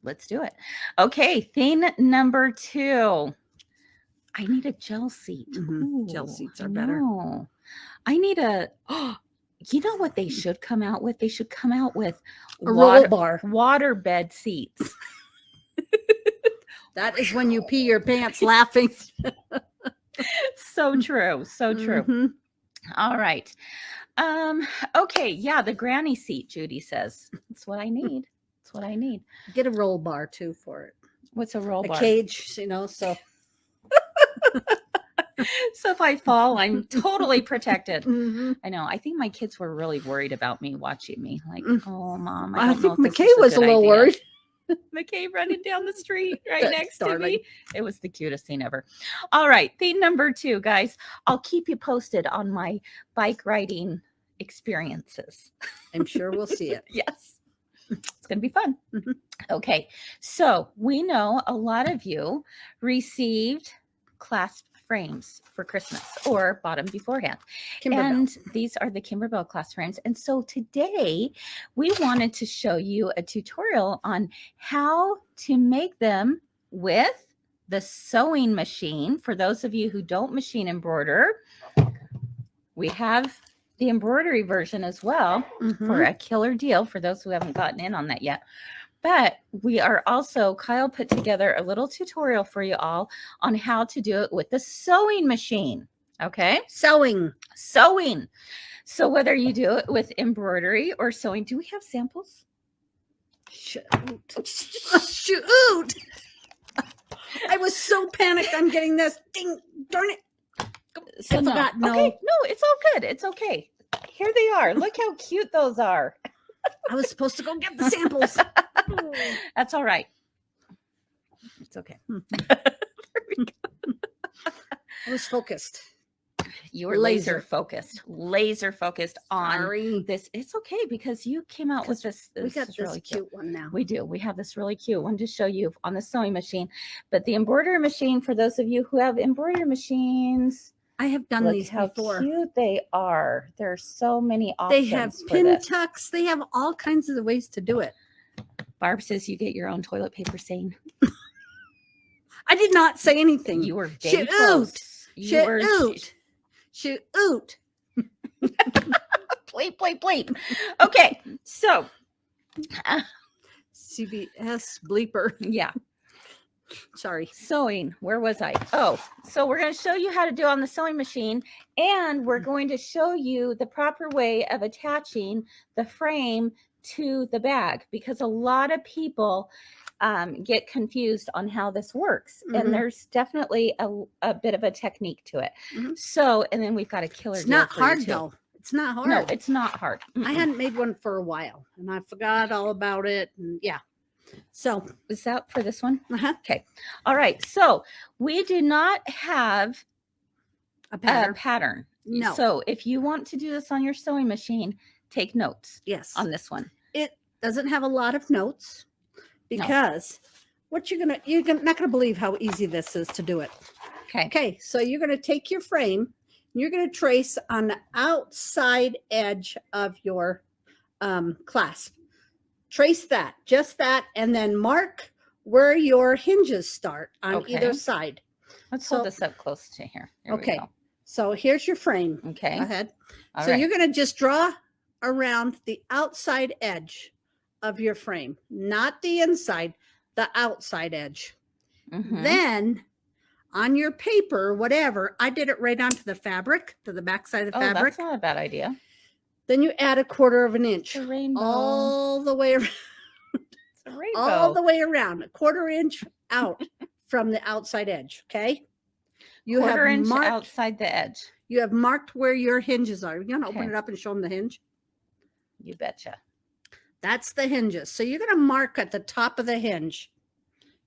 Let's do it. Okay, thing number 2. I need a gel seat. Gel Ooh, seats I are better. know. I need a. You know what they should come out with? They should come out with A roll bar. water bed seats. That is when you pee your pants laughing. So true. So true. Mhm. All right. Okay, yeah, the granny seat, Judy says. That's what I need. That's what I need. Get a roll bar too for it. What's a roll A bar? cage, you know, so So if I fall, I'm totally protected. Mhm. I know. I think my kids were really worried about me watching me. Like, oh, Mom, I don't know think if this McKay is was a good little idea." worried. McKay running down the street right That's next to darling. me. It was the cutest thing ever. All right, thing number 2, guys. I'll keep you posted on my bike riding experiences. I'm sure we'll see it. Yes. It's going to be fun. Mhm. Okay. So we know a lot of you received clasp frames for Christmas or bought them beforehand. Kimberbell. And these are the Kimberbell clasp frames. And so today we wanted to show you a tutorial on how to make them with the sewing machine. For those of you who don't machine embroider, we have the embroidery version as well for a killer deal for those who haven't gotten in on that yet. But we are also, Kyle put together a little tutorial for you all on how to do it with the sewing machine. Okay. Sewing. So whether you do it with embroidery or sewing, do we have samples? Shoot. Shoot. I was so panicked on getting this. Ding, darn it. So I forgot. No. Okay. No, it's all good. It's okay. Here they are. Look how cute those are. I was supposed to go get the samples. That's all right. It's okay. I was focused. You were laser focused on Sorry. this. It's okay because you came out with this. We got is this really cute one now. We do. We have this really cute one to show you on the sewing machine. But the embroidery machine, for those of you who have embroidery machines, I have done look these how before. cute they are. There's so many options. They have for pin this. tucks. They have all kinds of ways to do it. Barb says you get your own toilet paper stain. I did not say anything. You were very Shoot. close. Shoot. Shoot. Bleep. Okay, so CBS bleeper. yeah. Sorry. Sewing. Where was I? Oh, so we're going to show you how to do on the sewing machine, and we're going to show you the proper way of attaching the frame to the bag, because a lot of people get confused on how this works. And there's definitely a bit of a technique to it. So, and then we've got a killer. It's not hard though. It's not hard. No, it's not hard. I hadn't made one for a while and I forgot all about it. And yeah. So is that for this one? Okay. All right. So we do not have a pattern. No. So if you want to do this on your sewing machine, take notes. Yes. On this one. It doesn't have a lot of notes because what you're not gonna believe how easy this is to do it. Okay. Okay. So you're gonna take your frame and you're gonna trace on the outside edge of your clasp. Trace that, just that, and then mark where your hinges start on either side. Let's hold this up close to here. There we go. So here's your frame. Okay. Go ahead. All so right. you're going to just draw around the outside edge of your frame, not the inside, the outside edge. Then on your paper, whatever, I did it right onto the fabric, to the back side of the fabric. That's not a bad idea. Then you add 1/4 of an inch. It's a rainbow. All the way around. It's a rainbow. All the way around, 1/4 inch out from the outside edge. Okay. You 1/4 inch marked, outside the edge. You have marked where your hinges are. You're going to open it up and show them the hinge. You betcha. That's the hinges. So you're going to mark at the top of the hinge.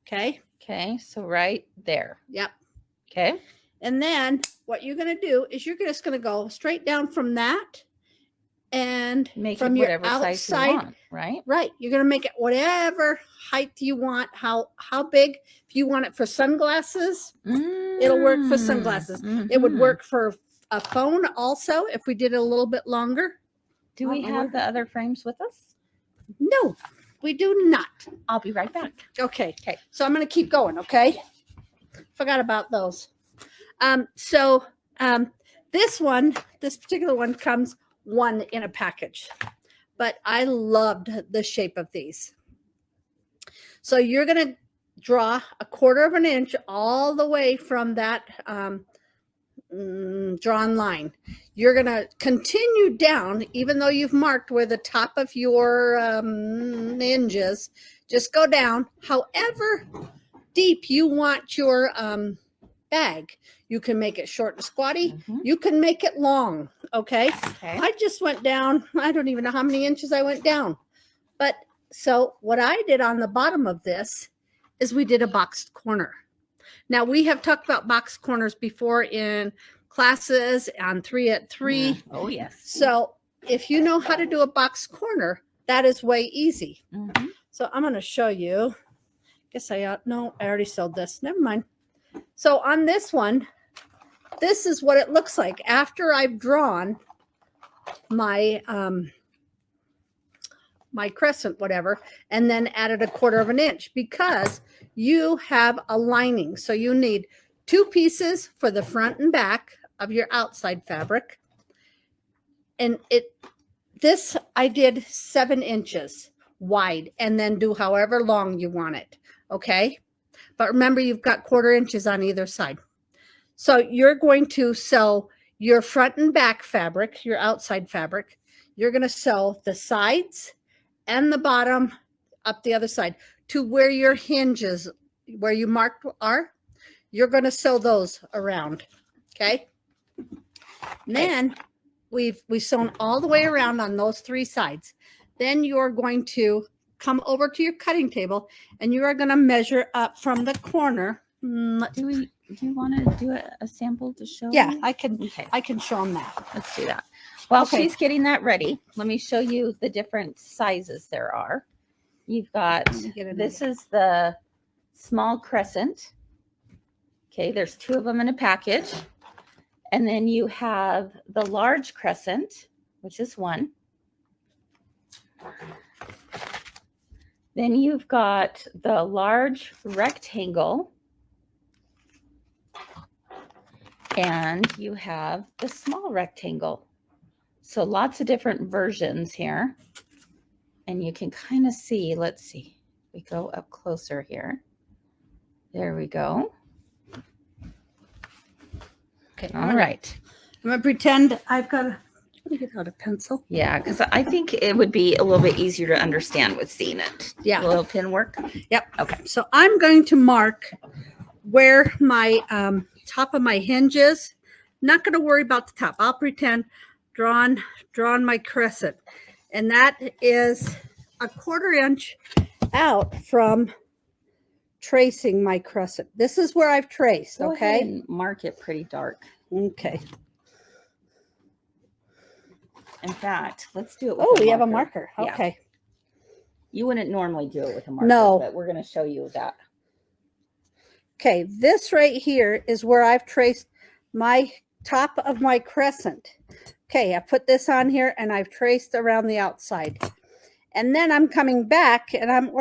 Okay. Okay. So right there. Yep. Okay. And then what you're going to do is you're just going to go straight down from that. And make from it your whatever outside, size you want, right? Right. You're going to make it whatever height you want. How big? If you want it for sunglasses, it'll work for sunglasses. It would work for a phone also if we did it a little bit longer. Do we have the other frames with us? No. we do not. I'll be right back. Okay. Okay. So I'm going to keep going. Okay. Forgot about those. This particular one comes one in a package, but I loved the shape of these. So you're going to draw 1/4 of an inch all the way from that drawn line. You're going to continue down, even though you've marked where the top of your hinges. Just go down however deep you want your bag. You can make it short and squatty. You can make it long. Okay. I just went down. I don't even know how many inches I went down. But so what I did on the bottom of this is we did a boxed corner. Now we have talked about boxed corners before in classes on 3 at 3. Oh yes. So if you know how to do a boxed corner, that is way easy. So I'm going to show you. Guess I already sewed this. Never mind. So on this one, this is what it looks like after I've drawn my my crescent, whatever, and then added 1/4 of an inch because you have a lining. So you need 2 pieces for the front and back of your outside fabric. And this I did 7 inches wide and then do however long you want it. Okay. But remember, you've got 1/4 inches on either side. So you're going to sew your front and back fabric, your outside fabric. You're going to sew the sides and the bottom up the other side to where your hinges, where you marked are. You're going to sew those around. Okay. And then we've sewn all the way around on those 3 sides. Then you're going to come over to your cutting table and you are going to measure up from the corner. Do you want to do a sample to show? Yeah, me? I can. Okay. I can show them that. Let's do that. While Okay. she's getting that ready, let me show you the different sizes there are. You've got, this is the small crescent. Okay, there's 2 of them in a package. And then you have the large crescent, which is 1. Then you've got the large rectangle. And you have the small rectangle. So lots of different versions here. And you can kind of see, let's see, we go up closer here. There we go. Okay. All right. I'm going to pretend I've got a, let me get out a pencil. Yeah, because I think it would be a little bit easier to understand with seeing it. Yeah. A little pin work. Yep. Okay. So I'm going to mark where my top of my hinges. Not going to worry about the top. I'll pretend drawn my crescent, and that is 1/4 inch out from tracing my crescent. This is where I've traced. Go Okay. ahead and mark it pretty dark. Okay. In fact, let's do it with We have a marker. Yeah. Okay. You wouldn't normally do it with a marker, No. but we're going to show you that. Okay, this right here is where I've traced my top of my crescent. Okay, I put this on here and I've traced around the outside. And then I'm coming back and I'm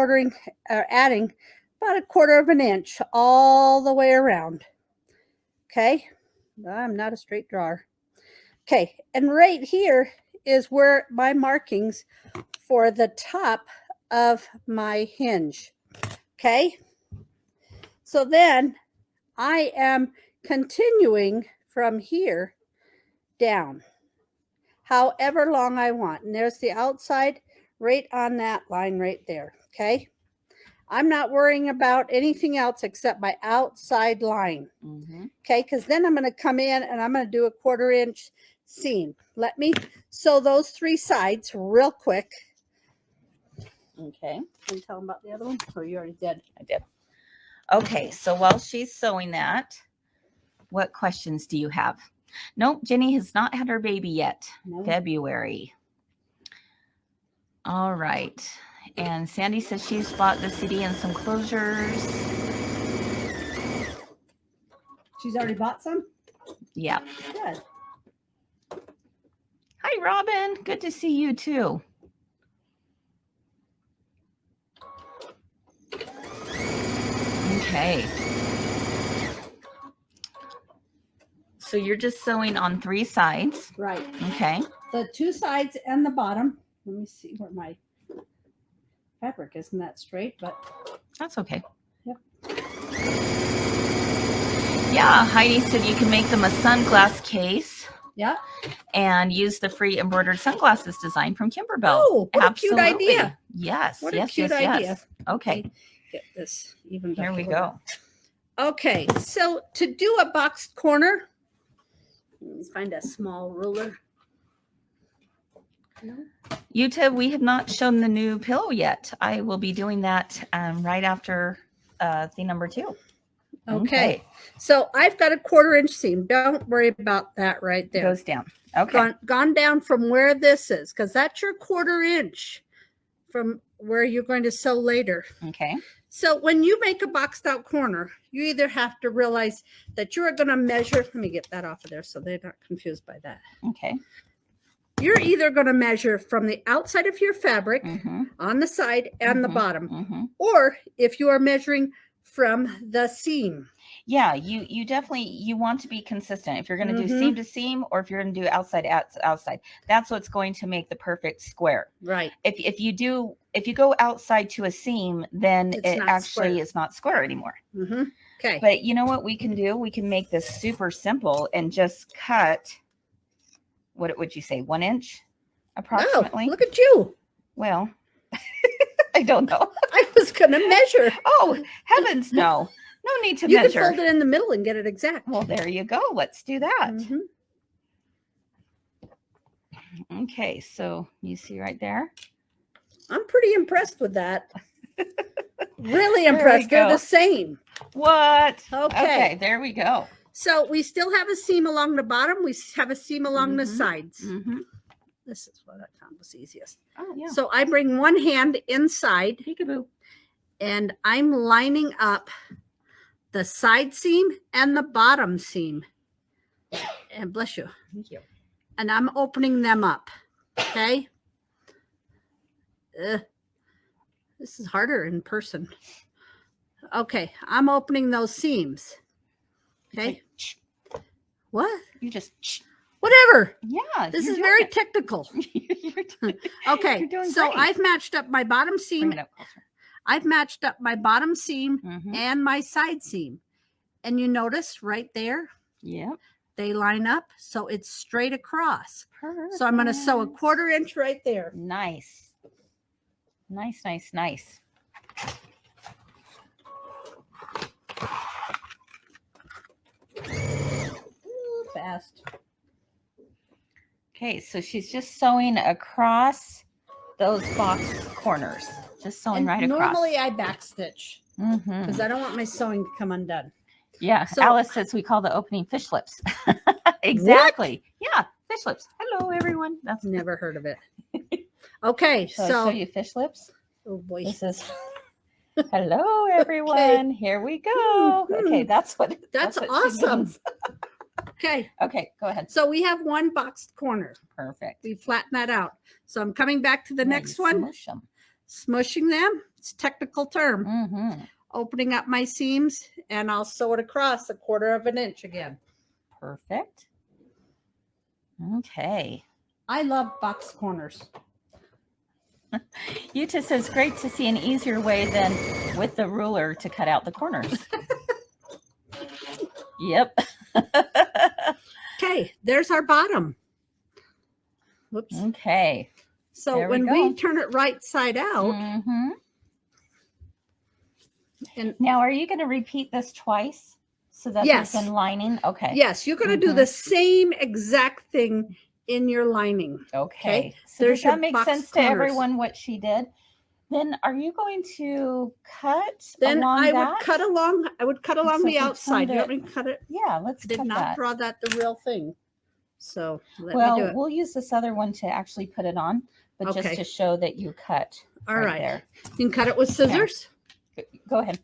adding about 1/4 of an inch all the way around. Okay, I'm not a straight drawer. Okay, and right here is where my markings for the top of my hinge. Okay. So then I am continuing from here down, however long I want. And there's the outside right on that line right there. Okay. I'm not worrying about anything else except my outside line. Okay. Because then I'm going to come in and I'm going to do 1/4 inch seam. Let me sew those 3 sides real quick. Okay. Can you tell them about the other one? Or you already did? I did. Okay, so while she's sewing that, what questions do you have? Nope, Jenny has not had her baby yet. No. February. All right. And Sandy says she's bought the CD and some closures. She's already bought some? Yeah. Good. Hi, Robin. Good to see you too. Okay. So you're just sewing on 3 sides. Right. Okay. The 2 sides and the bottom. Let me see where my fabric isn't that straight, but That's okay. Yep. Yeah, Heidi said you can make them a sunglass case. Yeah. And use the free embroidered sunglasses design from Kimberbell. Oh, what Absolutely. a cute idea. Yes. What yes, a cute yes, idea. Yes. Okay. Get this even. Here we go. Okay, so to do a boxed corner, let's find a small ruler. No? Yuta, we have not shown the new pillow yet. I will be doing that right after thing number 2. Okay. So I've got a 1/4 inch seam. Don't worry about that right there. It goes down. Okay. Gone down from where this is, because that's your 1/4 inch from where you're going to sew later. Okay. So when you make a boxed out corner, you either have to realize that you're going to measure. Let me get that off of there so they're not confused by that. Okay. You're either going to measure from the outside of your fabric on the side and the bottom, or if you are measuring from the seam. Yeah, you definitely, you want to be consistent. If you're going to do seam to seam, or if you're going to do outside outside, that's what's going to make the perfect square. Right. If you go outside to a seam, then it actually is not square anymore. Okay. But you know what we can do? We can make this super simple and just cut. What would you say? 1 inch, approximately. Oh, look at you. Well, I don't know. I was going to measure. Oh, heavens, no. No need to you measure. You can fold it in the middle and get it exact. Well, there you go. Let's do that. Okay, so you see right there? I'm pretty impressed with that. Really impressed. They're the same. What? Okay. Okay, there we go. So we still have a seam along the bottom. We have a seam along the sides. This is what I found was easiest. Oh, yeah. So I bring one hand inside. Peekaboo. And I'm lining up the side seam and the bottom seam. And bless you. Thank you. And I'm opening them up. Okay. This is harder in person. Okay. I'm opening those seams. Okay. What? You just. Whatever. Yeah. This is very technical. Okay. So great. I've matched up my bottom seam. I've matched up my bottom seam and my side seam. And you notice right there, they line up. So it's straight across. Perfect. So I'm going to sew a 1/4 inch right there. Nice. Nice, nice, nice. Ooh, fast. Okay, so she's just sewing across those box corners. Just sewing right across. Normally I backstitch because I don't want my sewing to come undone. Yeah, so, Alice says we call the opening fish lips. Exactly. What? Yeah, fish lips. Hello, everyone. That's never heard of it. Okay, so I'll show you fish lips. Oh boy, this is. Hello, everyone. Okay. Here we go. Okay, that's what. That's awesome. Okay. Okay, go ahead. So we have one boxed corner. Perfect. We flatten that out. So I'm coming back to the next one. Smush them. Smushing them. It's a technical term. Opening up my seams, and I'll sew it across a 1/4 inch again. Perfect. Okay. I love box corners. Yuta says, great to see an easier way than with the ruler to cut out the corners. Yep. Okay, there's our bottom. Whoops. Okay. So when we turn it right side out. And now, are you going to repeat this twice so that there's in lining? Okay. Yes, you're going to do the same exact thing in your lining. Okay. So does that make sense to everyone what she did? Then are you going to cut along that? I would cut along the outside. You want me to cut it? Yeah, let's did not draw that the real thing. So let me do it. We'll use this other one to actually put it on, but just to show that you cut. All right. There. You can cut it with scissors. Yeah. Go ahead.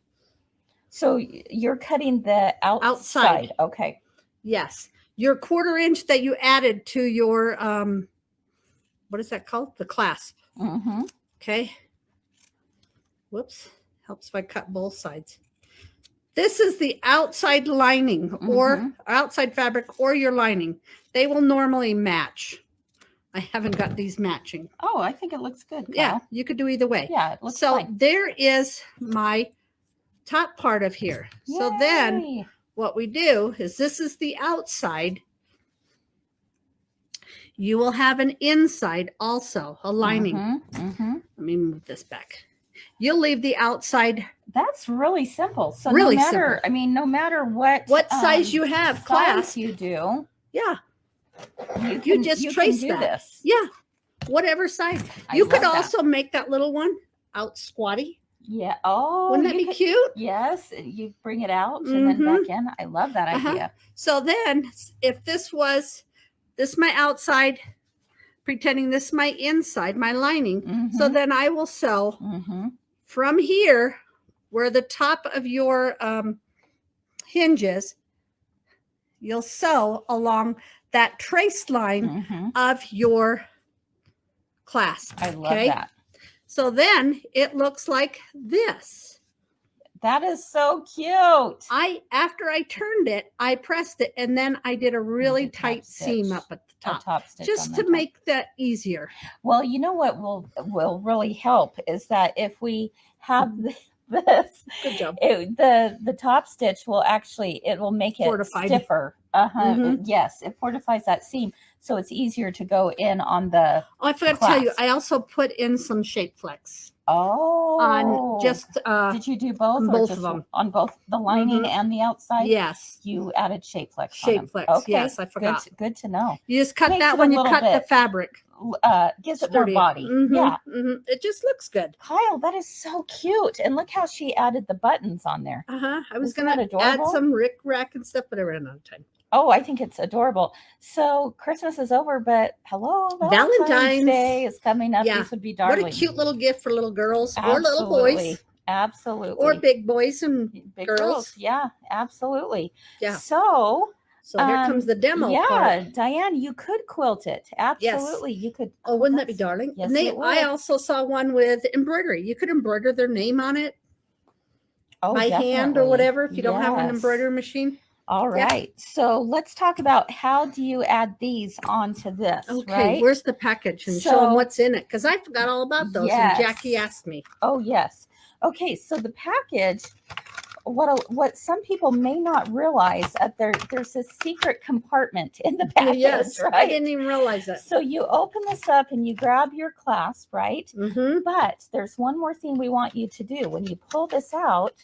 So you're cutting the outside. Okay. Yes. Your 1/4 inch that you added to your, what is that called? The clasp. Okay. Whoops. Helps if I cut both sides. This is the outside lining or outside fabric or your lining. They will normally match. I haven't got these matching. Oh, I think it looks good, Kyle. Yeah, you could do either way. Yeah, it looks so fine. there is my top part of here. Yay. So then what we do is this is the outside. You will have an inside also, a lining. Let me move this back. You'll leave the outside. That's really simple. So really no matter, simple. I mean, no matter what size you have, class you do, yeah, you just trace can do that. this. Yeah, whatever size. I You could love that. also make that little one out squatty. Yeah. Oh, wouldn't that be cute? Yes. You bring it out and then back in. I love that idea. So then, if this my outside, pretending this my inside, my lining. So then I will sew from here, where the top of your hinges, you'll sew along that trace line of your clasp. I love that. So then it looks like this. That is so cute. After I turned it, I pressed it, and then I did a really tight seam up at the top, just to make that easier. Well, you know what will really help is that if we have this, good job. The top stitch will actually, it will make it stiffer. Yes, it fortifies that seam, so it's easier to go in on the. Oh, I forgot to tell you, I also put in some shape flex. Oh, on just did you do both? Both of them, on both the lining and the outside? Yes, you added shape flex. Shape flex. Okay. Yes, I forgot. Good to know. You just cut that when you cut the fabric. Gives it more body. Yeah, it just looks good. Kyle, that is so cute, and look how she added the buttons on there. I was gonna add some rick rack and stuff, but I ran out of time. Oh, I think it's adorable. So Christmas is over, but hello, Valentine's Day is coming up. Yeah. These would be darling. What a cute little gift for little girls or little boys. Absolutely. Or big boys and big girls. Yeah, absolutely. Yeah. So here comes the demo. Yeah, part. Diane, you could quilt it. Absolutely. Yes. You could. Oh, wouldn't that be darling? Yes, I also saw one with embroidery. You could embroider their name on it by hand or whatever if you don't have an embroidery machine. All right. So let's talk about how do you add these onto this, okay, where's the package? And show them what's in it, because I forgot all about those and Jackie asked me. Oh, yes. Okay, so the package, what some people may not realize, there's a secret compartment in the package, yes, right? I didn't even realize that. So you open this up and you grab your clasp, right? But there's one more thing we want you to do. When you pull this out,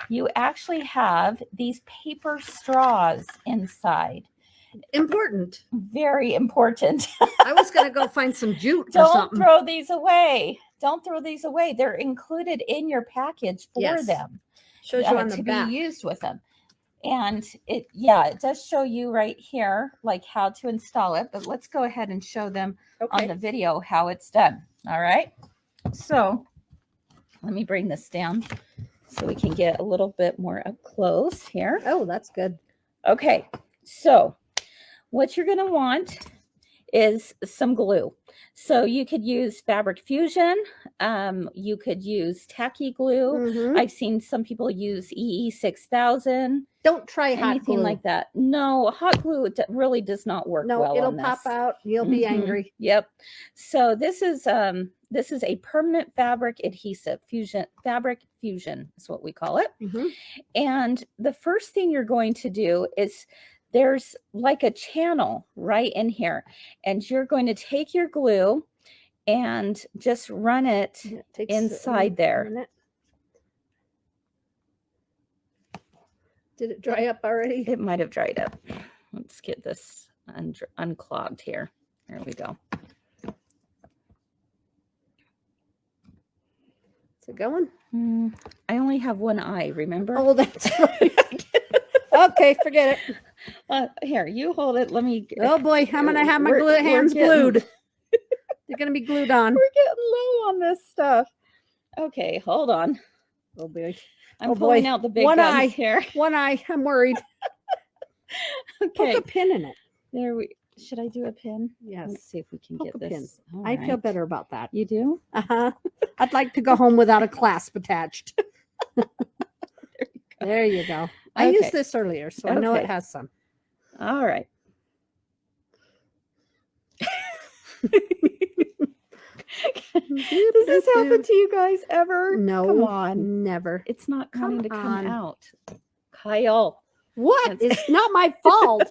you actually have these paper straws inside. Important. Very important. I was going to go find some jute or something. Don't throw these away. Don't throw these away. They're included in your package for them. Shows you on the back. To be used with them. And it does show you right here, like how to install it. But let's go ahead and show them on the video how it's done. All right. So let me bring this down so we can get a little bit more up close here. Oh, that's good. Okay. So what you're going to want is some glue. So you could use Fabric Fusion. You could use tacky glue. I've seen some people use EE6000. Don't try hot glue. Anything like that. No, hot glue really does not work well. No, it'll pop out. You'll be angry. Yep. So this is a permanent fabric adhesive fabric fusion is what we call it. And the first thing you're going to do is there's like a channel right in here, and you're going to take your glue and just run it inside there. Did it dry up already? It might have dried up. Let's get this unclogged here. There we go. Is it going? I only have one eye, remember? Oh, that's right. Okay, forget it. Here, you hold it. Let me. Oh boy, I'm gonna have my hands glued. They're gonna be glued on. We're getting low on this stuff. Okay, hold on. Oh boy, I'm pulling out the big one eye here. One eye. I'm worried. Okay, put a pin in it. There we. Should I do a pin? Yes. Let's see if we can get this. I feel better about that. You do? I'd like to go home without a clasp attached. There you There you go. I used this earlier, so I know it has some. All right. Does this happen to you guys ever? No. Come on. Never. It's not wanting to come out. Kyle. What? It's not my fault.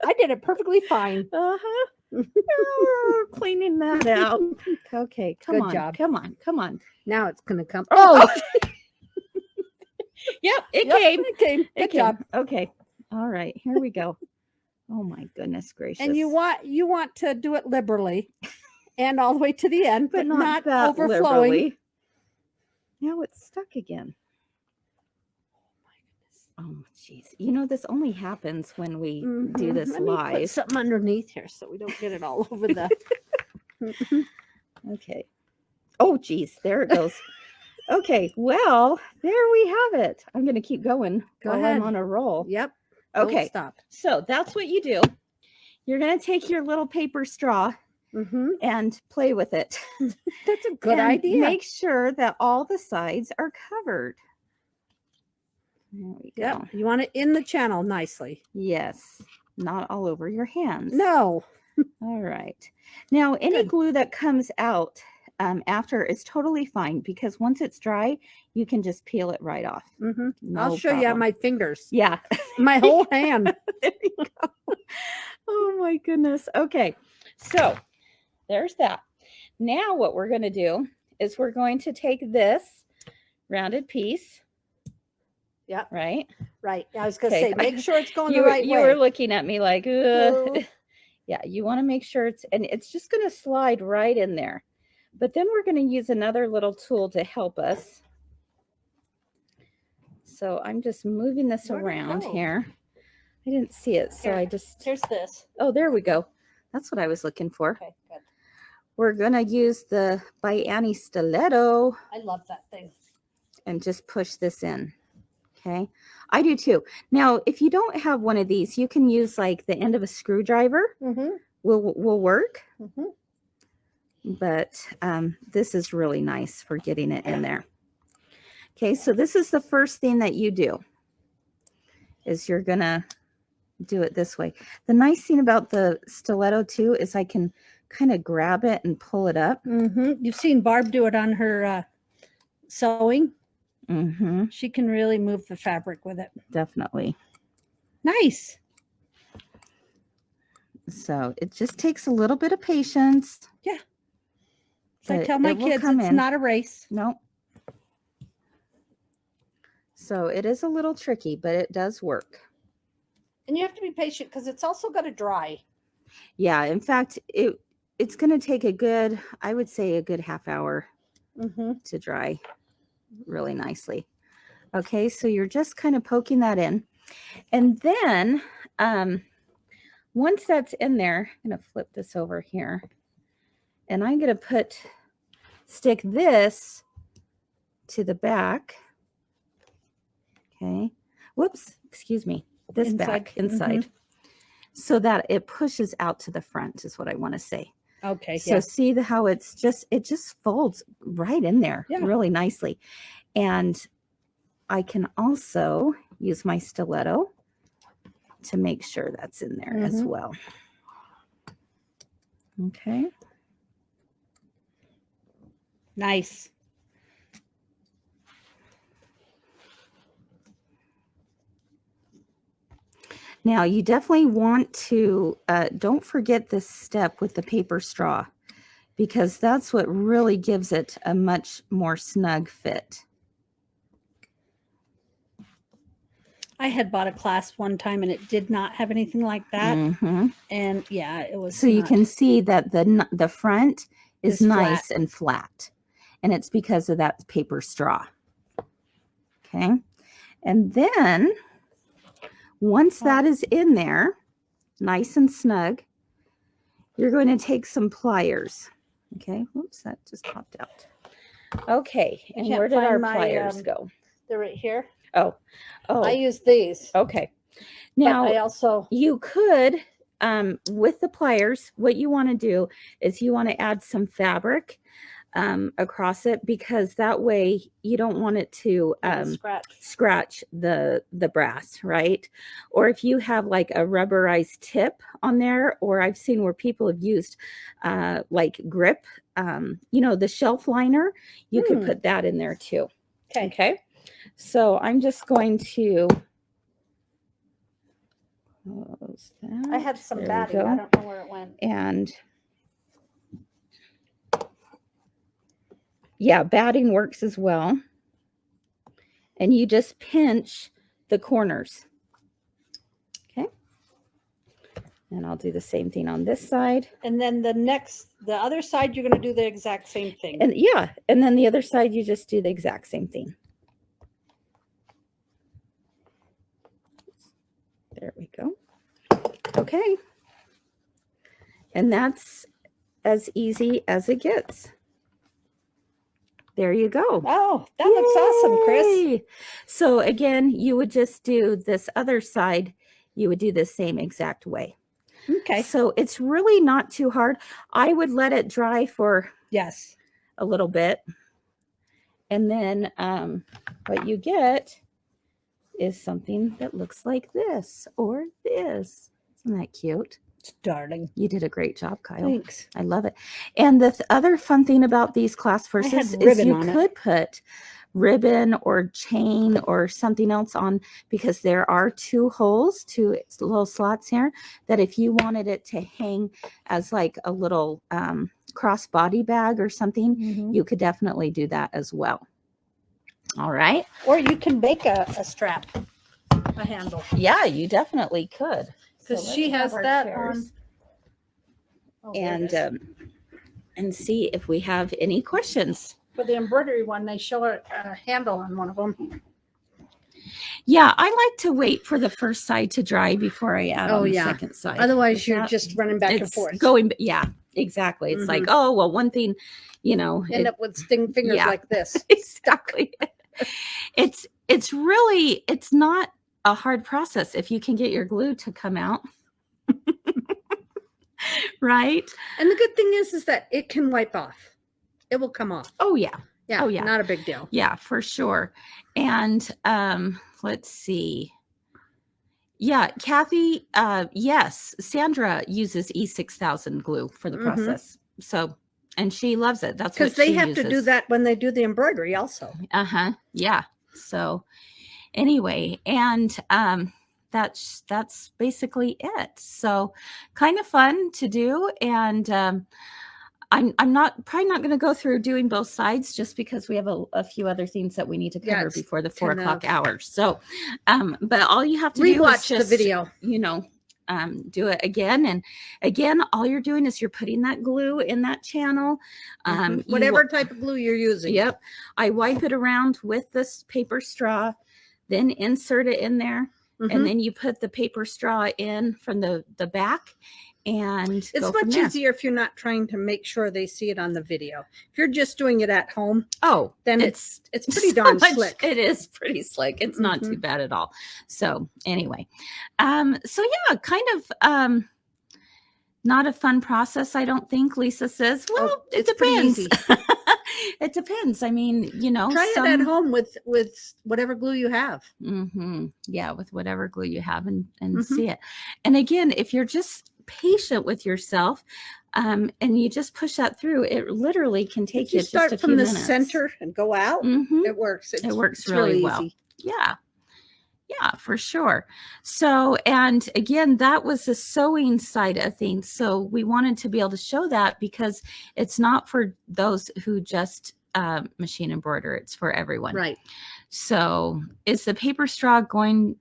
I did it perfectly fine. Uh-huh. Cleaning that out. Okay, come on. job. Come on. Come on. Now it's going to come. Oh! Yep, it came. It came. Good job. Okay. All right, here we go. Oh my goodness gracious. And you want to do it liberally and all the way to the end, but not that overflowing. liberally. Now it's stuck again. Oh, jeez. You know, this only happens when we do this Let me live. put something underneath here so we don't get it all over the... Okay. Oh, geez. There it goes. Okay. Well, there we have it. I'm going to keep going. Go while ahead. I'm on a roll. Yep. Okay. Don't stop. So that's what you do. You're going to take your little paper straw and play with it. That's a good idea. Make sure that all the sides are covered. There we go. Yep. You want it in the channel nicely. Yes. Not all over your hands. No. All right. Now, any glue that comes out after is totally fine because once it's dry, you can just peel it right off. No I'll show you on my fingers. Yeah. My whole hand. There you go. Oh my goodness. Okay. So there's that. Now what we're going to do is we're going to take this rounded piece. Yeah. Right? Right. I was going to say, make sure it's going the right way. You were looking at me like, ugh. Yeah, you want to make sure it's just going to slide right in there. But then we're going to use another little tool to help us. So I'm just moving this around here. I didn't see it, so Here's this. Oh, there we go. That's what I was looking for. Okay, good. We're going to use the By Annie stiletto. I love that thing. And just push this in. Okay. I do too. Now, if you don't have one of these, you can use like the end of a screwdriver. Will work. But this is really nice for getting it in there. Okay, so this is the first thing that you do is you're going to do it this way. The nice thing about the stiletto too is I can kind of grab it and pull it up. You've seen Barb do it on her sewing. She can really move the fabric with it. Definitely. Nice. So it just takes a little bit of patience. Yeah. So I tell my kids it's not a race. No. So it is a little tricky, but it does work. And you have to be patient because it's also got to dry. Yeah. In fact, it's going to take I would say a good half hour to dry really nicely. Okay. So you're just kind of poking that in. And then once that's in there, I'm going to flip this over here. And I'm going to stick this to the back. Okay. Whoops. Excuse me. This back inside. So that it pushes out to the front is what I want to say. Okay. So see how it just folds right in there really nicely. And I can also use my stiletto to make sure that's in there as well. Okay. Nice. Now you definitely want to, don't forget this step with the paper straw because that's what really gives it a much more snug fit. I had bought a clasp one time and it did not have anything like that. And yeah, it was. So you can see that the front is nice and flat. And it's because of that paper straw. Okay. And then once that is in there, nice and snug, you're going to take some pliers. Okay. Whoops, that just popped out. Okay. And where did our pliers go? They're right here. Oh. I use these. Okay. Now, but I also, you could, with the pliers, what you want to do is you want to add some fabric across it, because that way you don't want it to scratch the brass, right? Or if you have like a rubberized tip on there, or I've seen where people have used like grip, the shelf liner, you could put that in there too. Okay. So I'm just going to close that. I had some There batting. I don't know where it went. And yeah, batting works as well. And you just pinch the corners. Okay. And I'll do the same thing on this side. And then the other side, you're going to do the exact same thing. And yeah, and then the other side, you just do the exact same thing. There we go. Okay. And that's as easy as it gets. There you go. Oh, that looks awesome, Kris. So again, you would just do this other side. You would do the same exact way. Okay. So it's really not too hard. I would let it dry for a little bit. And then what you get is something that looks like this or this. Isn't that cute? Darling. You did a great job, Kyle. Thanks. I love it. And the other fun thing about these clasp purses is you could put ribbon or chain or something else on, because there are two little slots here, that if you wanted it to hang as like a little crossbody bag or something, you could definitely do that as well. All right. Or you can make a strap, a handle. Yeah, you definitely could. Because she has that on. Oh, and see if we have any questions. For the embroidery one, they show a handle on one of them. Yeah, I like to wait for the first side to dry before I add on the second side. Otherwise, you're just running back and forth. Yeah, exactly. It's like, oh, well, one thing, end up with sting fingers like this. Exactly. It's not a hard process if you can get your glue to come out. Right. And the good thing is that it can wipe off. It will come off. Oh yeah. Yeah. Oh yeah. Not a big deal. Yeah, for sure. And let's see. Yeah, Kathy, yes, Sandra uses E6000 glue for the process. So, and she loves it. That's because they have to do that when they do the embroidery also. Yeah. So anyway, and that's basically it. So kind of fun to do. And I'm probably not going to go through doing both sides, just because we have a few other things that we need to cover before the 4 o'clock hour. So, but all you have to do is just, the video, do it again. And again, all you're doing is you're putting that glue in that channel. Whatever type of glue you're using. Yep. I wipe it around with this paper straw, then insert it in there. And then you put the paper straw in from the back. And it's much easier if you're not trying to make sure they see it on the video. If you're just doing it at home, then it's pretty darn slick. It is pretty slick. It's not too bad at all. So anyway, so yeah, kind of not a fun process, I don't think. Lisa says, well, it depends. It depends. I mean, try it at home with whatever glue you have. Yeah, with whatever glue you have, and see it. And again, if you're just patient with yourself, and you just push that through, it literally can take you just a few minutes. Start from the center and go out. It works. It works really well. Easy. Yeah, for sure. So, and again, that was the sewing side of things. So we wanted to be able to show that, because it's not for those who just machine embroider. It's for everyone. Right. So is the paper straw going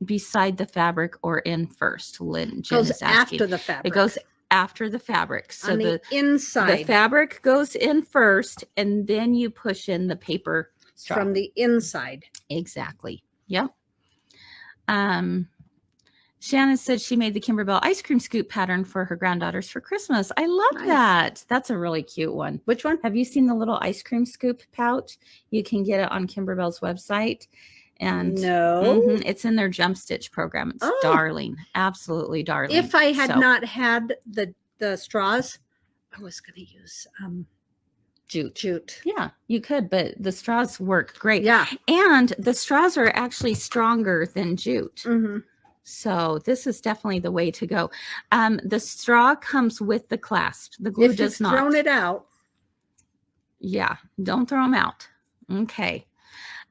beside the fabric or in first? Lynn goes after the fabric. It goes after the fabric. So on the inside. The fabric goes in first, and then you push in the paper straw. From the inside. Exactly. Yep. Shannon said she made the Kimberbell ice cream scoop pattern for her granddaughters for Christmas. I love that. That's a really cute one. Which one? Have you seen the little ice cream scoop pouch? You can get it on Kimberbell's website. And no, it's in their jump stitch program. It's darling. Absolutely darling. If I had not had the straws, I was going to use jute. Jute. Yeah, you could, but the straws work great. Yeah. And the straws are actually stronger than jute. Mm-hmm. So this is definitely the way to go. The straw comes with the clasp. The glue If does you've not. thrown it out. Yeah, don't throw them out. Okay.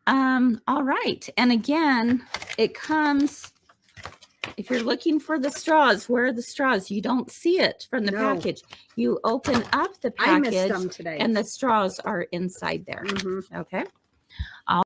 All right. And again, it comes, if you're looking for the straws, where are the straws? You don't see it from the package. You open up the package I missed them today. and the straws are inside there. Mm-hmm. Okay.